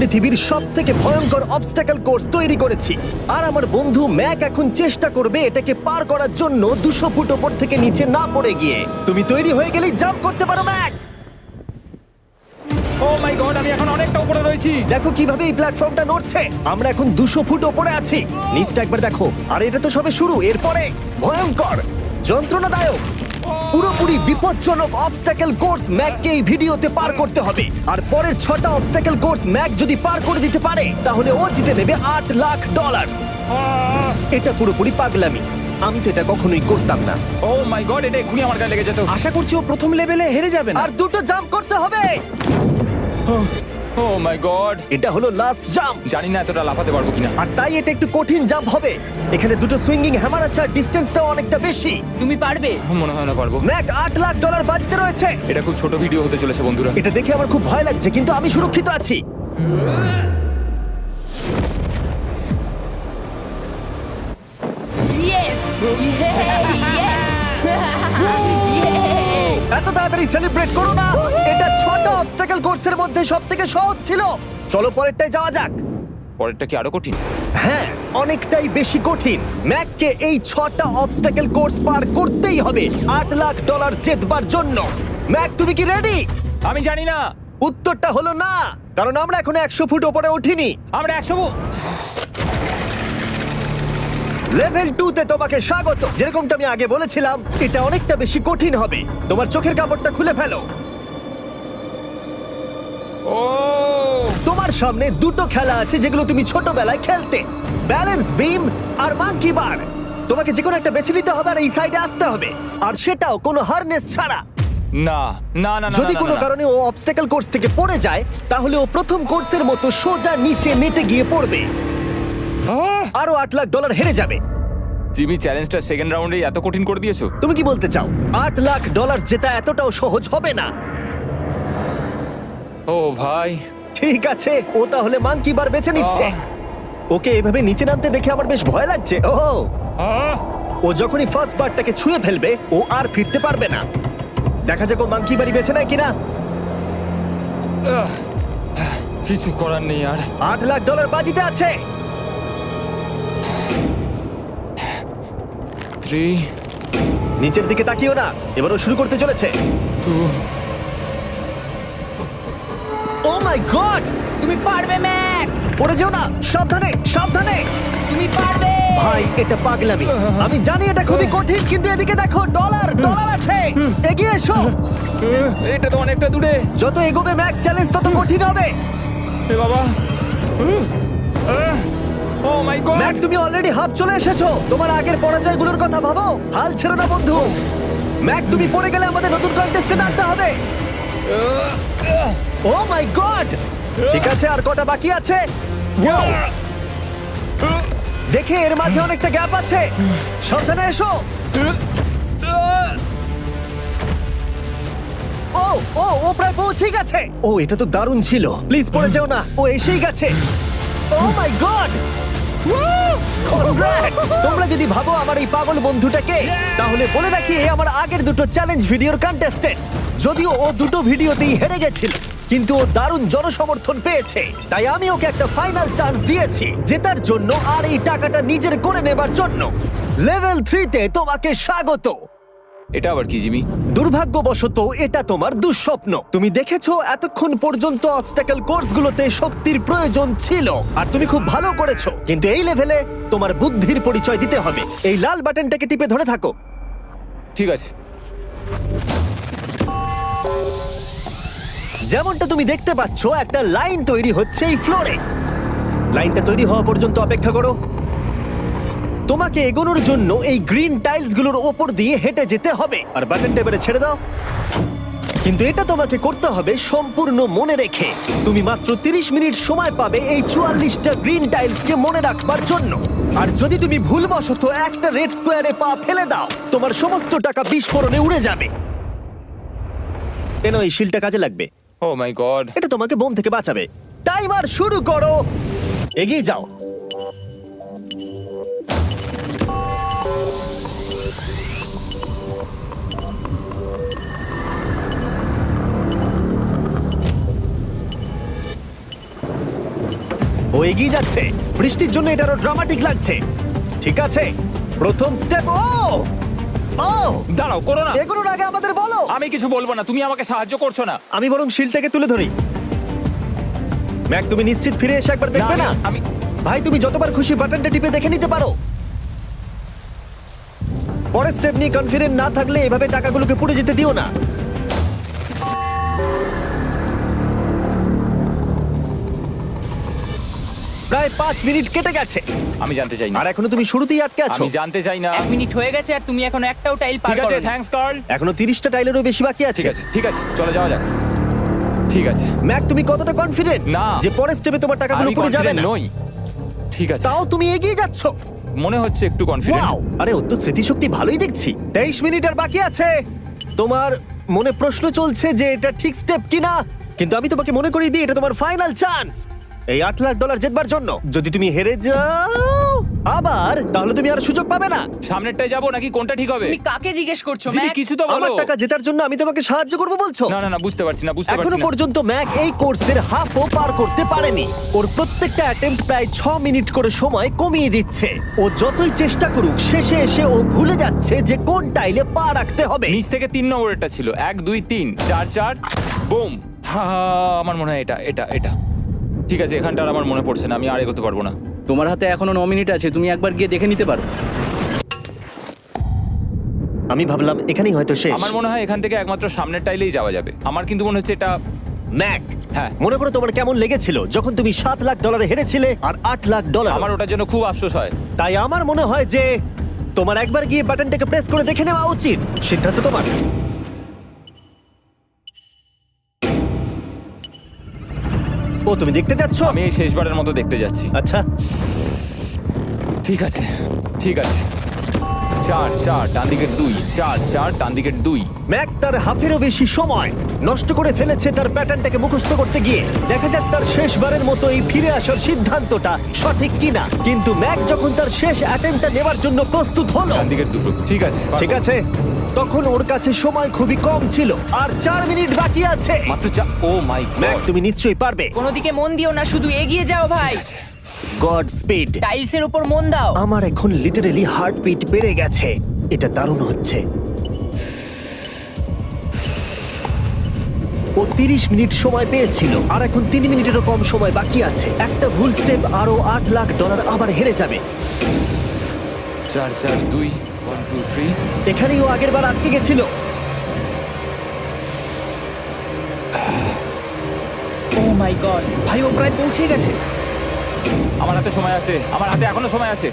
পৃথিবীর সবথেকে ভয়ঙ্কর অবস্টাকল কোর্স তৈরি করেছি। আর আমার বন্ধু ম্যাক এখন চেষ্টা করবে এটাকে পার করার জন্য 200 ফুট ওপর থেকে নিচে না পড়ে গিয়ে। তুমি তৈরি হয়ে গেলেই জাম্প করতে পারো ম্যাক। ও মাই গড, আমি এখন অনেকটা উপরে রয়েছি। দেখো কিভাবে এই প্ল্যাটফর্মটা নড়ছে। আমরা এখন 200 ফুট ওপরে আছি। নিচটা একবার দেখো। আর এটা তো সবে শুরু, এরপরে ভয়ঙ্কর, যন্ত্রণাদায়ক, পুরোপুরি বিপজ্জনক অবস্টাকল কোর্স ম্যাককে এই ভিডিওতে পার করতে হবে। আর পরের 6টা অবস্টাকল কোর্স ম্যাক যদি পার করে দিতে পারে তাহলে ও জিতে নেবে $8 লাখ। এটা পুরোপুরি পাগলামি। আমি তো এটা কখনোই করতাম না। ও মাই গড, এটা এক্ষুনি আমার গায়ে লেগে যেত। আশা করছি ও প্রথম লেভেলে হেরে যাবে না। আর দুটো জাম্প করতে হবে। ও মাই গড, এটা হলো লাস্ট জাম্প। জানি না এতটা লাফাতে পারবো কিনা। আর তাই এটা একটু কঠিন জাম্প হবে। এখানে দুটো সুইঙ্গিং হ্যামার আছে আর ডিসটেন্সটাও অনেকটা বেশি। তুমি পারবে। মনে হয় না পারবো। ম্যাক $8 লাখ বাজিতে রয়েছে। এটা খুব ছোট ভিডিও হতে চলেছে বন্ধুরা। এটা দেখে আমার খুব ভয় লাগছে, কিন্তু আমি সুরক্ষিত আছি। ইয়েস এত তাড়াতাড়ি সেলিব্রেট করো না। এটা 6টা অবস্টাকল কোর্সের মধ্যে সবথেকে সহজ ছিল। চলো পরেরটায় যাওয়া যাক। পরেরটা কি আরো কঠিন? হ্যাঁ, অনেকটাই বেশি কঠিন। ম্যাককে এই 6টা অবস্টাকল কোর্স পার করতেই হবে $8 লাখ জেতবার জন্য। ম্যাক, তুমি কি রেডি? আমি জানি না। উত্তরটা হলো না, কারণ আমরা এখনো 100 ফুট উপরে উঠিনি। আমরা 100 লেভেল 2 তে তোমাকে স্বাগত। যেরকমটা আমি আগে বলেছিলাম, এটা অনেকটা বেশি কঠিন হবে। তোমার চোখের কাপড়টা খুলে ফেলো। ও তোমার সামনে দুটো খেলা আছে যেগুলো তুমি ছোটবেলায় খেলতে, ব্যালেন্স বিম আর মাঙ্কি বার। তোমাকে যে কোনো একটা বেছে নিতে হবে আর এই সাইডে আসতে হবে, আর সেটাও কোনো হারনেস ছাড়া। না না না না, যদি না, কোনো না, না। কারণে ও অবস্টাকল কোর্স থেকে পড়ে যায়, তাহলে ও প্রথম কোর্সের মতো সোজা নিচে নেটে গিয়ে পড়বে। আহ! আরো $8 লাখ হেরে যাবে। জিমি, চ্যালেঞ্জটা সেকেন্ড রাউন্ডে এত কঠিন করে দিয়েছো। তুমি কি বলতে চাও $8 লাখ জেতা এতটাও সহজ হবে না? ও ভাই, ঠিক আছে, ও তাহলে মাঙ্কি বার বেছে নিচ্ছে। ওকে এভাবে নিচে নামতে দেখে আমার বেশ ভয় লাগছে। ও আহ! ও যখনই ফার্স্ট বারটাকে ছুঁয়ে ফেলবে, ও আর ফিরতে পারবে না। দেখা যাক ও মাঙ্কি বাড়ি বেছে নেয় কিনা। আহ! কিছু করার নেই আর। $8 লাখ বাজিতে আছে। 3 নিচের দিকে তাকিও না, এবারও শুরু করতে চলেছে। 2 ও মাই গড! তুমি পারবে ম্যাক। পড়ে যেও না, সাবধানে সাবধানে। তুমি পারবে। ভাই, এটা পাগলামি। আমি জানি এটা খুবই কঠিন, কিন্তু এদিকে দেখো, ডলার আছে। এগিয়ে এসো। এটা তো অনেকটা দূরে। যত এগোবে ম্যাক, চ্যালেঞ্জ তত কঠিন হবে। এ বাবা, ও মাই গড। ম্যাক, তুমি অলরেডি হাফ চলে এসেছো। তোমার আগের পরাজয়গুলোর কথা ভাবো। হাল ছেড়ো না বন্ধু। ম্যাক, তুমি পড়ে গেলে আমাদের নতুন কন্টেস্টেন্ট আনতে হবে। ও মাই গড! ঠিক আছে, আর কটা বাকি আছে? Wow! দেখে এর মাঝে অনেকটা গ্যাপ আছে। সাবধানে এসো। ও ও ও প্রায় পৌঁছে গেছে। ও, এটা তো দারুণ ছিল। প্লিজ পড়ে যেও না, ও এসেই গেছে। ও মাই গড! তোমরা যদি ভাবো আমার এই পাগল বন্ধুটাকে, তাহলে বলে রাখি এ আমার আগের দুটো চ্যালেঞ্জ ভিডিওর কন্টেস্টেন্ট। যদিও ও দুটো ভিডিওতেই হেরে গেছিল, কিন্তু ও দারুণ জনসমর্থন পেয়েছে। তাই আমি ওকে একটা ফাইনাল চান্স দিয়েছি জেতার জন্য আর এই টাকাটা নিজের করে নেবার জন্য। লেভেল 3 তে তোমাকে স্বাগত। এটা আবার কি জিমি? দুর্ভাগ্যবশত এটা তোমার দুঃস্বপ্ন। তুমি দেখেছো এতক্ষণ পর্যন্ত অবস্টাকল কোর্সগুলোতে শক্তির প্রয়োজন ছিল, আর তুমি খুব ভালো করেছো। কিন্তু এই লেভেলে তোমার বুদ্ধির পরিচয় দিতে হবে। এই লাল বাটনটাকে টিপে ধরে থাকো। ঠিক আছে। যেমনটা তুমি দেখতে পাচ্ছ, একটা লাইন তৈরি হচ্ছে এই ফ্লোরে। লাইনটা তৈরি হওয়া পর্যন্ত অপেক্ষা করো। তোমাকে এগোনোর জন্য এই গ্রিন টাইলসগুলোর ওপর দিয়ে হেঁটে যেতে হবে। আর বাটনটা এবারে ছেড়ে দাও। কিন্তু এটা তোমাকে করতে হবে সম্পূর্ণ মনে রেখে। তুমি মাত্র 30 মিনিট সময় পাবে এই 44টা গ্রিন টাইলসকে মনে রাখবার জন্য। আর যদি তুমি ভুলবশত একটা রেড স্কোয়ারে পা ফেলে দাও, তোমার সমস্ত টাকা বিস্ফোরণে উড়ে যাবে। কেন, এই শিলটা কাজে লাগবে। ও মাই গড। এটা তোমাকে বোম থেকে বাঁচাবে। টাইমার শুরু করো, এগিয়ে যাও। ও এগিয়ে যাচ্ছে। বৃষ্টির জন্য এটা আরো ড্রামাটিক লাগছে। ঠিক আছে, প্রথম স্টেপ। ও ও দাঁড়াও, করো না। এগুলোর আগে আমাদের বলো। আমি কিছু বলবো না, তুমি আমাকে সাহায্য করছো না। আমি বরং শিলটাকে তুলে ধরি। ম্যাক, তুমি নিশ্চিত ফিরে এসে একবার দেখবে না? আমি ভাই, তুমি যতবার খুশি বাটনটা টিপে দেখে নিতে পারো। পরের স্টেপ নিয়ে কনফিডেন্ট না থাকলে এভাবে টাকাগুলোকে পুড়ে যেতে দিও না। প্রায় 5 মিনিট কেটে গেছে আমি জানতে চাই না। আর এখনো তুমি শুরুতেই আটকে আছো। আমি জানতে চাই না। 1 মিনিট হয়ে গেছে আর তুমি এখনো একটাও টাইল পার ঠিক আছে, করোনি। Thanks Carl. এখনো 30টা টাইলেরও বেশি বাকি আছে। ঠিক আছে, ঠিক আছে, চলে যাওয়া যাক। ঠিক আছে, ম্যাক, তুমি কতটা কনফিডেন্ট না। যে পরের স্টেপে তোমার টাকাগুলো আমি পুড়ে যাবে confident না? নই। ঠিক আছে, তাও তুমি এগিয়ে যাচ্ছ। মনে হচ্ছে একটু কনফিডেন্ট। ওয়াও! আরে ওর তো স্মৃতিশক্তি ভালোই দেখছি। 23 মিনিট আর বাকি আছে। তোমার মনে প্রশ্ন চলছে যে এটা ঠিক স্টেপ কিনা, কিন্তু আমি তোমাকে মনে করিয়ে দিই এটা তোমার ফাইনাল চান্স এই $8 লাখ জেতবার জন্য। যদি তুমি হেরে যাও আবার, তাহলে তুমি আর সুযোগ পাবে না। সামনেরটায় যাবো নাকি কোনটা ঠিক হবে? তুমি কাকে জিজ্ঞেস করছো জিমি, ম্যাক? কিছু তো আমার বলো। টাকা জেতার জন্য আমি তোমাকে সাহায্য করবো বলছো? না না না, বুঝতে পারছি না, বুঝতে এখনো পারছি না। পর্যন্ত ম্যাক এই কোর্সের হাফও পার করতে পারেনি। ওর প্রত্যেকটা অ্যাটেম্প্ট প্রায় 6 মিনিট করে সময় কমিয়ে দিচ্ছে। ও যতই চেষ্টা করুক, শেষে এসে ও ভুলে যাচ্ছে যে কোন টাইলে পা রাখতে হবে। নিচ থেকে 3 নম্বরেরটা ছিল 1 2 3 4 4 বুম। আমার মনে হয় এটা এটা এটা ঠিক আছে। এখানটা আর আমার মনে পড়ছে না, আমি আর এগোতে পারবো না। তোমার হাতে এখনো 9 মিনিট আছে, তুমি একবার গিয়ে দেখে নিতে পারো। আমি ভাবলাম এখানেই হয়তো শেষ। আমার মনে হয় এখান থেকে একমাত্র সামনের টাইলেই যাওয়া যাবে। আমার কিন্তু মনে হচ্ছে এটা। ম্যাক, হ্যাঁ। মনে করো তোমার কেমন লেগেছিল যখন তুমি $7 লাখ হেরেছিলে আর $8 লাখ। আমার ওটার জন্য খুব আফসোস হয়। তাই আমার মনে হয় যে তোমার একবার গিয়ে বাটনটাকে প্রেস করে দেখে নেওয়া উচিত। সিদ্ধান্ত তোমার। ও, তুমি দেখতে যাচ্ছ? আমি এই শেষবারের মতো দেখতে যাচ্ছি। আচ্ছা, ঠিক আছে, ঠিক আছে। 4 4 ডান দিকের 2, 4 4 ডান দিকের 2। ম্যাক তার হাফেরও বেশি সময় নষ্ট করে ফেলেছে তার প্যাটার্নটাকে মুখস্থ করতে গিয়ে। দেখা যাক তার শেষবারের মতো এই ফিরে আসার সিদ্ধান্তটা সঠিক কিনা। কিন্তু ম্যাক যখন তার শেষ অ্যাটেম্পটা নেবার জন্য প্রস্তুত হলো, ডান দিকের 2। ঠিক আছে, ঠিক আছে, তখন ওর কাছে সময় খুবই কম ছিল আর 4 মিনিট বাকি আছে। মাত্র 4। ও মাই ম্যাক, গড। তুমি নিশ্চয়ই পারবে। কোনো দিকে মন দিও না, শুধু এগিয়ে যাও ভাই। God speed. টাইলসের উপর মন দাও। আমার এখন লিটারালি হার্টবিট বেড়ে গেছে। এটা দারুণ হচ্ছে। ও 30 মিনিট সময় পেয়েছিল আর এখন 3 মিনিটেরও কম সময় বাকি আছে। একটা ভুল স্টেপ আরো $8 লাখ আবার হেরে যাবে। 4 4 2 1 2 3। এখানেই ও আগের বার আটকে গেছিল। ও মাই গড। ভাই, ও প্রায় পৌঁছে গেছে। আমার হাতে সময় আছে, আমার হাতে এখনো সময় আছে।